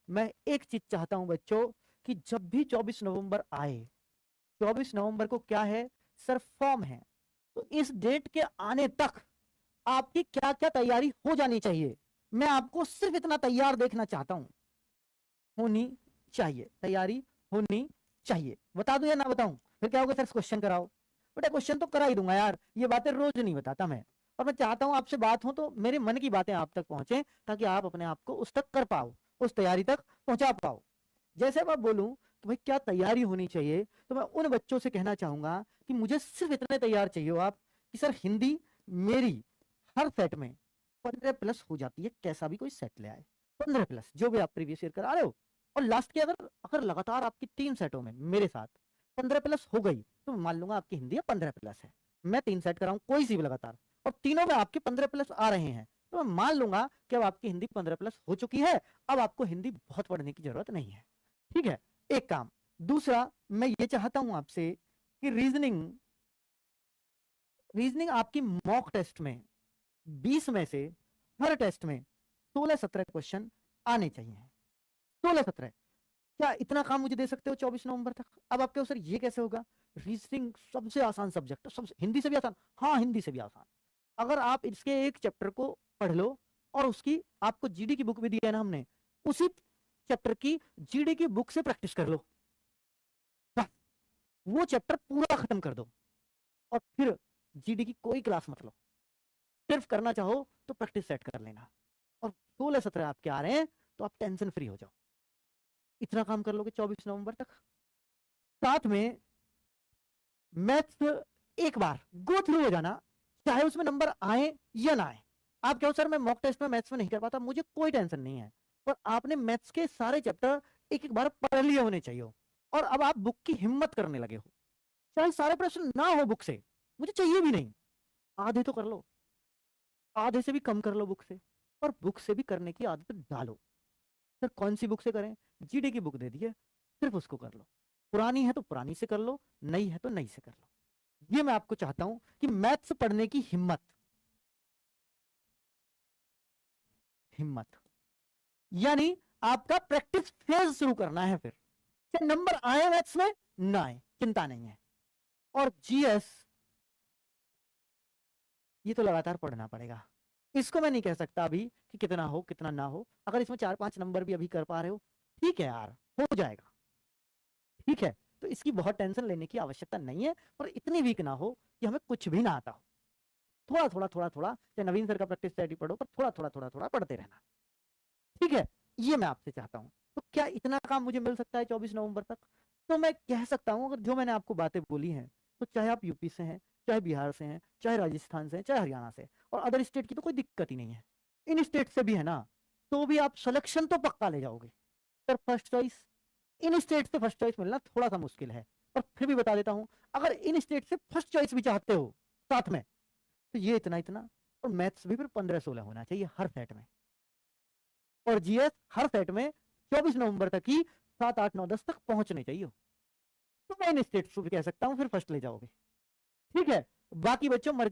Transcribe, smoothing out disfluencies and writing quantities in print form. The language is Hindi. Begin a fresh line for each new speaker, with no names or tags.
मैं एक चीज चाहता हूं बच्चों कि जब भी 24 नवंबर आए, 24 नवंबर को क्या है सर, फॉर्म है, तो इस डेट के आने तक आपकी क्या क्या तैयारी हो जानी चाहिए। मैं आपको सिर्फ इतना तैयार देखना चाहता हूं, होनी चाहिए, तैयारी होनी चाहिए। बता दूं या ना बताऊं? फिर क्या होगा सर, क्वेश्चन कराओ। बेटा क्वेश्चन तो करा ही दूंगा यार, ये बातें रोज नहीं बताता मैं। और मैं चाहता हूं आपसे बात हो तो मेरे मन की बातें आप तक पहुंचे, ताकि आप अपने आप को उस तक कर पाओ, उस तैयारी तक पहुंचा पाओ। जैसे अब बोलूं कि भाई क्या तैयारी होनी चाहिए, तो मैं उन बच्चों से कहना चाहूंगा कि मुझे सिर्फ इतने तैयार चाहिए हो आप कि सर हिंदी मेरी हर सेट में 15+ हो जाती है, कैसा भी कोई सेट ले आए 15+, जो भी आप प्रीवियस ईयर करा रहे हो। और लास्ट के अगर अगर लगातार आपकी 3 सेटों में मेरे साथ 15+ हो गई, तो मैं मान लूंगा आपकी हिंदी 15+ है। मैं 3 सेट कराऊं कोई सी भी लगातार, और तीनों में आपके 15+ आ रहे हैं, तो मैं मान लूंगा कि अब आपकी हिंदी 15+ हो चुकी है। अब आपको हिंदी बहुत पढ़ने की जरूरत नहीं है। ठीक है, एक काम। दूसरा, मैं ये चाहता हूं आपसे कि रीजनिंग रीजनिंग आपकी मॉक टेस्ट में 20 में से हर टेस्ट में 16-17 क्वेश्चन आने चाहिए। 16-17। क्या इतना काम मुझे दे सकते हो 24 नवंबर तक? अब आप कहो सर ये कैसे होगा, रीजनिंग सबसे आसान सब्जेक्ट, सबसे हिंदी से भी आसान। हाँ, हिंदी से भी आसान। अगर आप इसके एक चैप्टर को पढ़ लो, और उसकी आपको जीडी की बुक भी दी है ना हमने, उसी चैप्टर की जीडी की बुक से प्रैक्टिस कर लो, बस वो चैप्टर पूरा खत्म कर दो, और फिर जीडी की कोई क्लास मत लो। सिर्फ करना चाहो तो प्रैक्टिस सेट कर लेना, और 16-17 आपके आ रहे हैं तो आप टेंशन फ्री हो जाओ। इतना काम कर लोगे 24 नवंबर तक। साथ में मैथ्स एक बार गो थ्रू हो जाना, चाहे उसमें नंबर आए या ना आए। आप कहो सर मैं मॉक टेस्ट में मैथ्स में नहीं कर पाता, मुझे कोई टेंशन नहीं है, पर आपने मैथ्स के सारे चैप्टर एक एक बार पढ़ लिए होने चाहिए, और अब आप बुक की हिम्मत करने लगे हो। चाहे सारे प्रश्न ना हो बुक से, मुझे चाहिए भी नहीं, आधे तो कर लो, आधे से भी कम कर लो बुक से, और बुक से भी करने की आदत डालो। सर कौन सी बुक से करें? जीडी की बुक दे दी है, सिर्फ उसको कर लो। पुरानी है तो पुरानी से कर लो, नई है तो नई से कर लो। ये मैं आपको चाहता हूं कि मैथ्स पढ़ने की हिम्मत, हिम्मत यानी आपका प्रैक्टिस फेज शुरू करना है। फिर चाहे नंबर आए मैथ्स में ना आए, चिंता नहीं है। और जीएस ये तो लगातार पढ़ना पड़ेगा, इसको मैं नहीं कह सकता अभी कि कितना हो कितना ना हो। अगर इसमें 4-5 नंबर भी अभी कर पा रहे हो, ठीक है यार, हो जाएगा। ठीक है, तो इसकी बहुत टेंशन लेने की आवश्यकता नहीं है, पर इतनी वीक ना हो कि हमें कुछ भी ना आता हो। थोड़ा थोड़ा थोड़ा थोड़ा, चाहे नवीन सर का प्रैक्टिस स्टडी पढ़ो, पर थोड़ा थोड़ा थोड़ा थोड़ा पढ़ते रहना। ठीक है, ये मैं आपसे चाहता हूं। तो क्या इतना काम मुझे मिल सकता है 24 नवंबर तक? तो मैं कह सकता हूं, अगर जो मैंने आपको बातें बोली हैं, तो चाहे आप यूपी से हैं, चाहे बिहार से हैं, चाहे राजस्थान से हैं, चाहे हरियाणा से, और अदर स्टेट की तो कोई दिक्कत ही नहीं है, इन स्टेट से भी है ना, तो भी आप सिलेक्शन तो पक्का ले जाओगे। सर फर्स्ट चॉइस, इन स्टेट से फर्स्ट चॉइस मिलना थोड़ा सा मुश्किल है, पर फिर भी बता देता हूं, अगर इन स्टेट से फर्स्ट चॉइस भी चाहते हो साथ में, तो ये इतना इतना, और मैथ्स भी फिर 15-16 होना चाहिए हर सेट में, और जीएस हर सेट में 24 नवंबर तक ही 7, 8, 9, 10 तक पहुंचने चाहिए। तो मैं इन स्टेट से भी कह सकता हूं फिर फर्स्ट ले जाओगे। ठीक है, बाकी बच्चों मर्जी